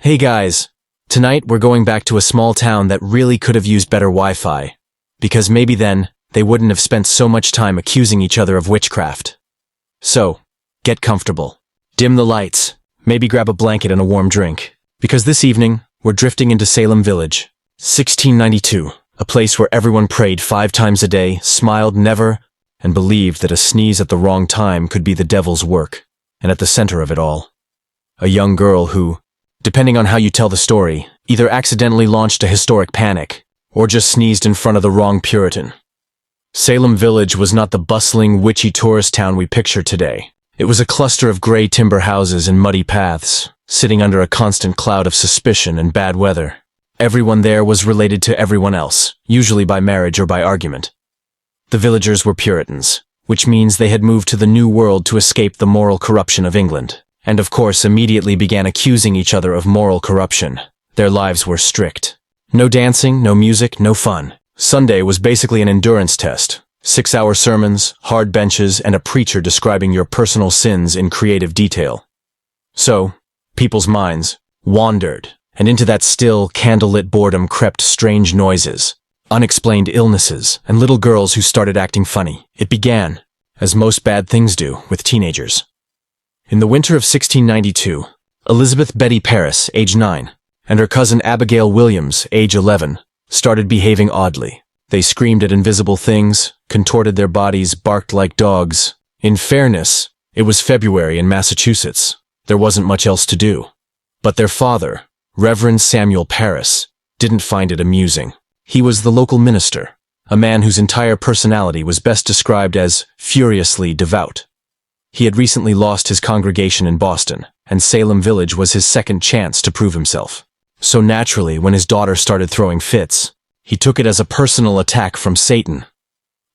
Hey guys, tonight we're going back to a small town that really could have used better Wi-Fi, because maybe then they wouldn't have spent so much time accusing each other of witchcraft. So, get comfortable, dim the lights, maybe grab a blanket and a warm drink, because this evening we're drifting into Salem Village, 1692, a place where everyone prayed 5 times a day, smiled never, and believed that a sneeze at the wrong time could be the devil's work, and at the center of it all, a young girl who, depending on how you tell the story, either accidentally launched a historic panic, or just sneezed in front of the wrong Puritan. Salem Village was not the bustling, witchy tourist town we picture today. It was a cluster of gray timber houses and muddy paths, sitting under a constant cloud of suspicion and bad weather. Everyone there was related to everyone else, usually by marriage or by argument. The villagers were Puritans, which means they had moved to the New World to escape the moral corruption of England, and of course immediately began accusing each other of moral corruption. Their lives were strict. No dancing, no music, no fun. Sunday was basically an endurance test. 6-hour sermons, hard benches, and a preacher describing your personal sins in creative detail. So, people's minds wandered, and into that still, candlelit boredom crept strange noises, unexplained illnesses, and little girls who started acting funny. It began, as most bad things do, with teenagers. In the winter of 1692, Elizabeth Betty Paris, age 9, and her cousin Abigail Williams, age 11, started behaving oddly. They screamed at invisible things, contorted their bodies, barked like dogs. In fairness, it was February in Massachusetts. There wasn't much else to do. But their father, Reverend Samuel Paris, didn't find it amusing. He was the local minister, a man whose entire personality was best described as furiously devout. He had recently lost his congregation in Boston, and Salem Village was his second chance to prove himself. So naturally, when his daughter started throwing fits, he took it as a personal attack from Satan.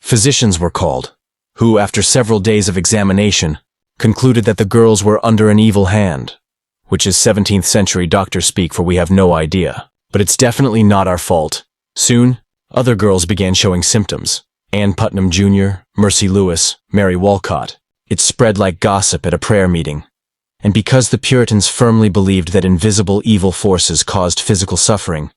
Physicians were called, who, after several days of examination, concluded that the girls were under an evil hand, which is 17th century doctor speak for we have no idea. But it's definitely not our fault. Soon, other girls began showing symptoms. Ann Putnam Jr., Mercy Lewis, Mary Walcott. It spread like gossip at a prayer meeting. And because the Puritans firmly believed that invisible evil forces caused physical suffering,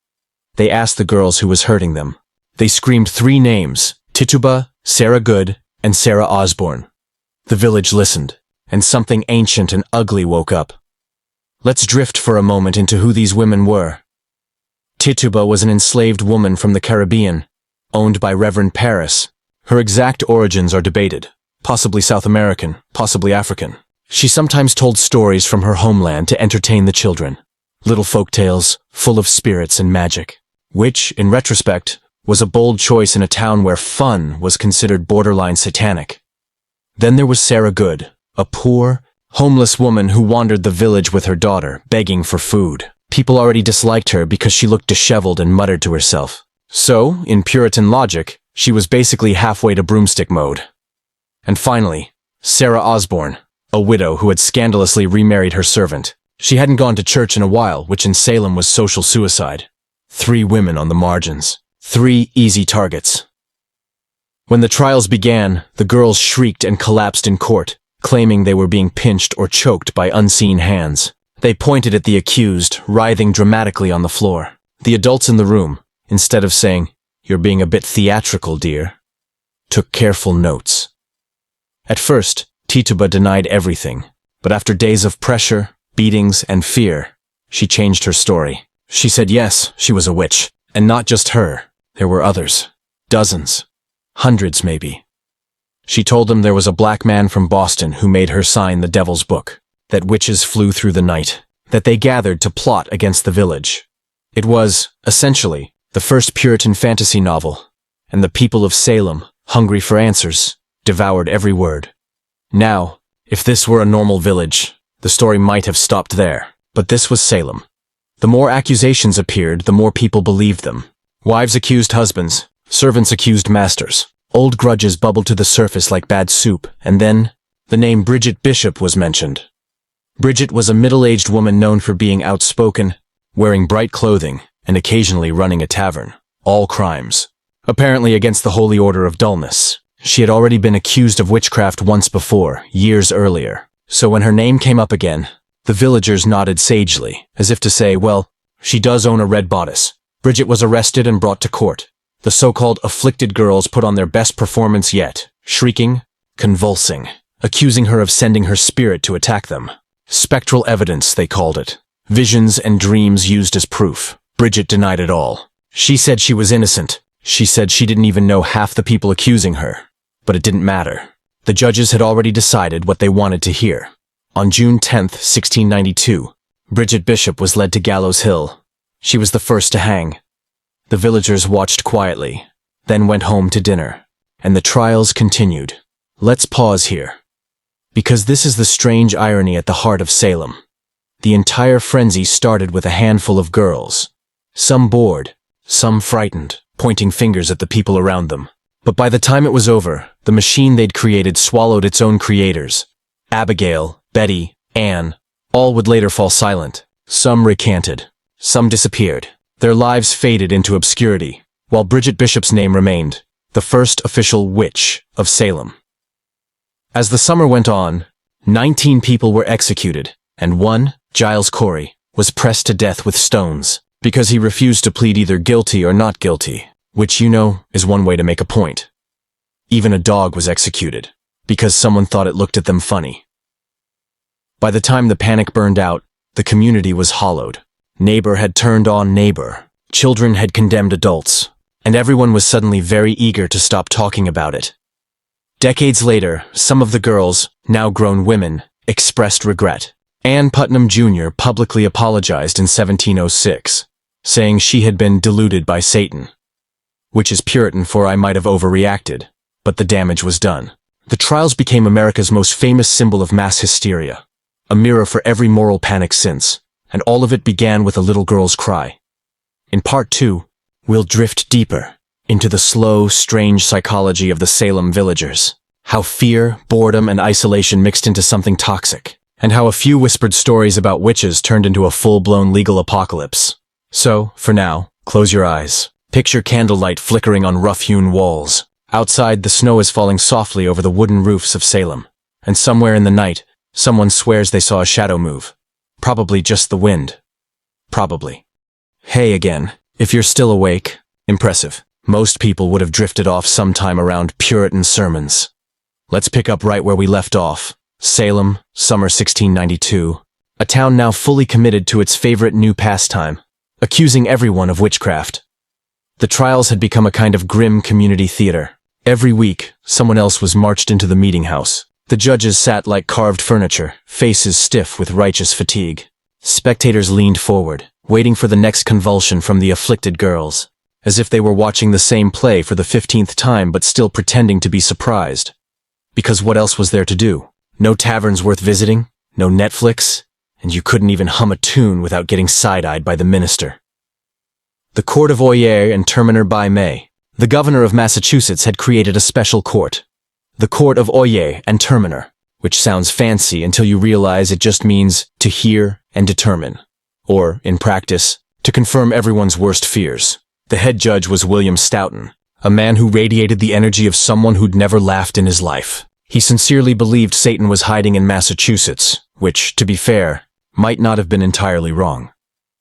they asked the girls who was hurting them. They screamed 3 names, Tituba, Sarah Good, and Sarah Osborne. The village listened, and something ancient and ugly woke up. Let's drift for a moment into who these women were. Tituba was an enslaved woman from the Caribbean, owned by Reverend Paris. Her exact origins are debated, possibly South American, possibly African. She sometimes told stories from her homeland to entertain the children, little folk tales full of spirits and magic, which, in retrospect, was a bold choice in a town where fun was considered borderline satanic. Then there was Sarah Good, a poor, homeless woman who wandered the village with her daughter, begging for food. People already disliked her because she looked disheveled and muttered to herself. So, in Puritan logic, she was basically halfway to broomstick mode. And finally, Sarah Osborne, a widow who had scandalously remarried her servant. She hadn't gone to church in a while, which in Salem was social suicide. 3 women on the margins. 3 easy targets. When the trials began, the girls shrieked and collapsed in court, claiming they were being pinched or choked by unseen hands. They pointed at the accused, writhing dramatically on the floor. The adults in the room, instead of saying, "You're being a bit theatrical, dear," took careful notes. At first, Tituba denied everything, but after days of pressure, beatings, and fear, she changed her story. She said yes, she was a witch, and not just her. There were others. Dozens. Hundreds, maybe. She told them there was a black man from Boston who made her sign the devil's book, that witches flew through the night, that they gathered to plot against the village. It was, essentially, the first Puritan fantasy novel, and the people of Salem, hungry for answers, devoured every word. Now, if this were a normal village, the story might have stopped there, but this was Salem. The more accusations appeared, the more people believed them. Wives accused husbands, servants accused masters. Old grudges bubbled to the surface like bad soup, and then, the name Bridget Bishop was mentioned. Bridget was a middle-aged woman known for being outspoken, wearing bright clothing, and occasionally running a tavern. All crimes, apparently against the holy order of dullness. She had already been accused of witchcraft once before, years earlier. So when her name came up again, The villagers nodded sagely, as if to say, well, she does own a red bodice. Bridget was arrested and brought to court. The so-called afflicted girls put on their best performance yet, shrieking, convulsing, accusing her of sending her spirit to attack them. Spectral evidence, they called it. Visions and dreams used as proof. Bridget denied it all. She said she was innocent. She said she didn't even know half the people accusing her. But it didn't matter. The judges had already decided what they wanted to hear. On June 10th, 1692, Bridget Bishop was led to Gallows Hill. She was the first to hang. The villagers watched quietly, then went home to dinner, and the trials continued. Let's pause here, because this is the strange irony at the heart of Salem. The entire frenzy started with a handful of girls, some bored, some frightened, pointing fingers at the people around them. But by the time it was over, the machine they'd created swallowed its own creators. Abigail, Betty, Anne, all would later fall silent. Some recanted. Some disappeared. Their lives faded into obscurity, while Bridget Bishop's name remained, the first official witch of Salem. As the summer went on, 19 people were executed, and one, Giles Corey, was pressed to death with stones, because he refused to plead either guilty or not guilty, which, you know, is one way to make a point. Even a dog was executed, because someone thought it looked at them funny. By the time the panic burned out, the community was hollowed. Neighbor had turned on neighbor. Children had condemned adults, and everyone was suddenly very eager to stop talking about it. Decades later, some of the girls, now grown women, expressed regret. Anne Putnam Jr. publicly apologized in 1706, saying she had been deluded by Satan, which is Puritan for I might have overreacted, but the damage was done. The trials became America's most famous symbol of mass hysteria, a mirror for every moral panic since, and all of it began with a little girl's cry. In part 2, we'll drift deeper into the slow, strange psychology of the Salem villagers, how fear, boredom, and isolation mixed into something toxic, and how a few whispered stories about witches turned into a full-blown legal apocalypse. So, for now, close your eyes. Picture candlelight flickering on rough-hewn walls. Outside, the snow is falling softly over the wooden roofs of Salem, and somewhere in the night, someone swears they saw a shadow move. Probably just the wind. Probably. Hey again. If you're still awake, impressive. Most people would have drifted off sometime around Puritan sermons. Let's pick up right where we left off. Salem, summer 1692. A town now fully committed to its favorite new pastime, accusing everyone of witchcraft. The trials had become a kind of grim community theater. Every week, someone else was marched into the meeting house. The judges sat like carved furniture, faces stiff with righteous fatigue. Spectators leaned forward, waiting for the next convulsion from the afflicted girls, as if they were watching the same play for the 15th time but still pretending to be surprised. Because what else was there to do? No taverns worth visiting, no Netflix, and you couldn't even hum a tune without getting side-eyed by the minister. The Court of Oyer and Terminer by May. The governor of Massachusetts had created a special court. The Court of Oyer and Terminer, which sounds fancy until you realize it just means to hear and determine, or, in practice, to confirm everyone's worst fears. The head judge was William Stoughton, a man who radiated the energy of someone who'd never laughed in his life. He sincerely believed Satan was hiding in Massachusetts, which, to be fair, might not have been entirely wrong.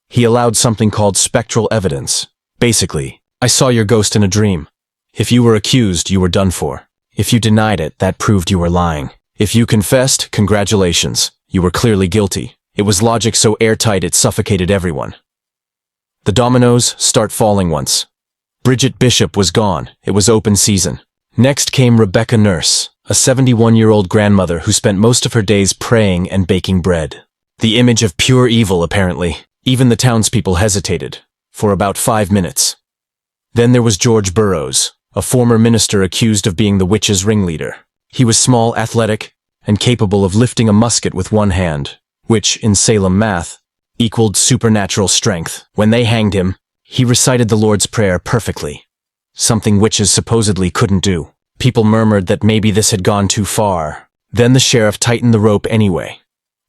He allowed something called spectral evidence. Basically, I saw your ghost in a dream. If you were accused, you were done for. If you denied it, that proved you were lying. If you confessed, congratulations. You were clearly guilty. It was logic so airtight it suffocated everyone. The dominoes start falling once. Bridget Bishop was gone. It was open season. Next came Rebecca Nurse, a 71-year-old grandmother who spent most of her days praying and baking bread. The image of pure evil, apparently. Even the townspeople hesitated, for about 5 minutes. Then there was George Burroughs, a former minister accused of being the witches' ringleader. He was small, athletic, and capable of lifting a musket with one hand, which, in Salem math, equaled supernatural strength. When they hanged him, he recited the Lord's Prayer perfectly, something witches supposedly couldn't do. People murmured that maybe this had gone too far. Then the sheriff tightened the rope anyway.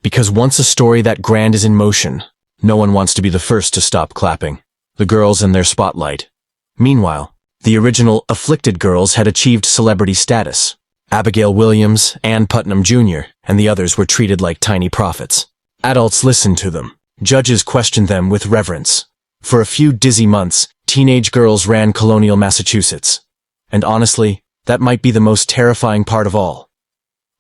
Because once a story that grand is in motion, no one wants to be the first to stop clapping. The girls in their spotlight. Meanwhile, the original afflicted girls had achieved celebrity status. Abigail Williams, Anne Putnam Jr., and the others were treated like tiny prophets. Adults listened to them. Judges questioned them with reverence. For a few dizzy months, teenage girls ran colonial Massachusetts. And honestly, that might be the most terrifying part of all.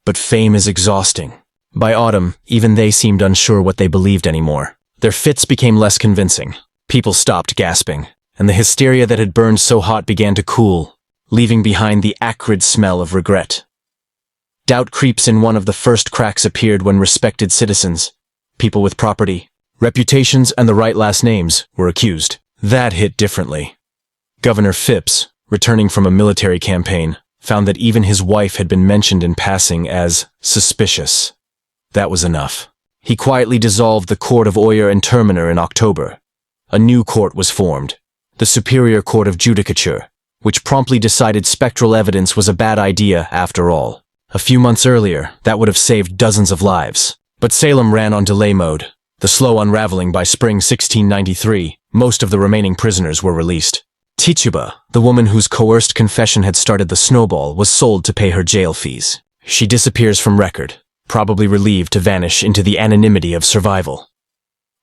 But fame is exhausting. By autumn, even they seemed unsure what they believed anymore. Their fits became less convincing. People stopped gasping, and the hysteria that had burned so hot began to cool, leaving behind the acrid smell of regret. Doubt creeps in. One of the first cracks appeared when respected citizens, people with property, reputations, and the right last names, were accused. That hit differently. Governor Phipps, returning from a military campaign, found that even his wife had been mentioned in passing as suspicious. That was enough. He quietly dissolved the Court of Oyer and Terminer in October. A new court was formed, the Superior Court of Judicature, which promptly decided spectral evidence was a bad idea after all. A few months earlier, that would have saved dozens of lives. But Salem ran on delay mode. The slow unraveling. By spring 1693, most of the remaining prisoners were released. Tituba, the woman whose coerced confession had started the snowball, was sold to pay her jail fees. She disappears from record, probably relieved to vanish into the anonymity of survival.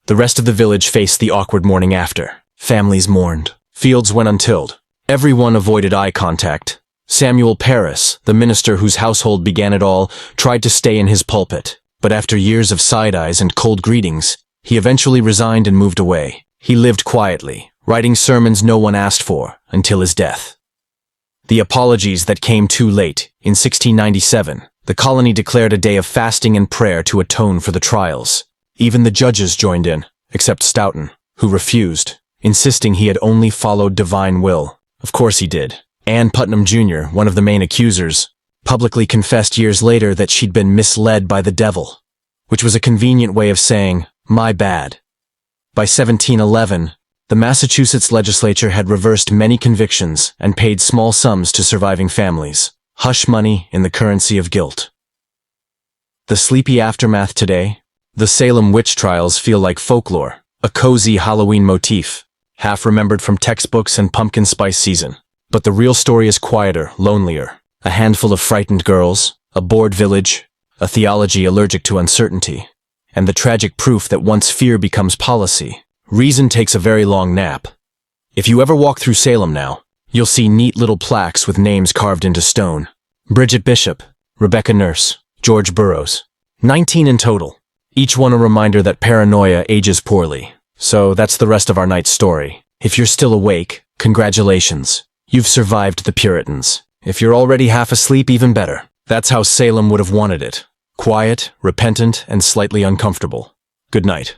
The rest of the village faced the awkward morning after. Families mourned. Fields went untilled. Everyone avoided eye contact. Samuel Parris, the minister whose household began it all, tried to stay in his pulpit, but after years of side-eyes and cold greetings, he eventually resigned and moved away. He lived quietly, writing sermons no one asked for, until his death. The apologies that came too late. In 1697, the colony declared a day of fasting and prayer to atone for the trials. Even the judges joined in, except Stoughton, who refused, insisting he had only followed divine will. Of course he did. Ann Putnam Jr., one of the main accusers, publicly confessed years later that she'd been misled by the devil, which was a convenient way of saying, "My bad." By 1711, the Massachusetts legislature had reversed many convictions and paid small sums to surviving families, hush money in the currency of guilt. The sleepy aftermath today? The Salem witch trials feel like folklore, a cozy Halloween motif, half remembered from textbooks and pumpkin spice season. But the real story is quieter, lonelier. A handful of frightened girls, a bored village, a theology allergic to uncertainty, and the tragic proof that once fear becomes policy, reason takes a very long nap. If you ever walk through Salem now, you'll see neat little plaques with names carved into stone. Bridget Bishop, Rebecca Nurse, George Burroughs. 19 in total. Each one a reminder that paranoia ages poorly. So that's the rest of our night's story. If you're still awake, congratulations. You've survived the Puritans. If you're already half asleep, even better. That's how Salem would have wanted it. Quiet, repentant, and slightly uncomfortable. Good night.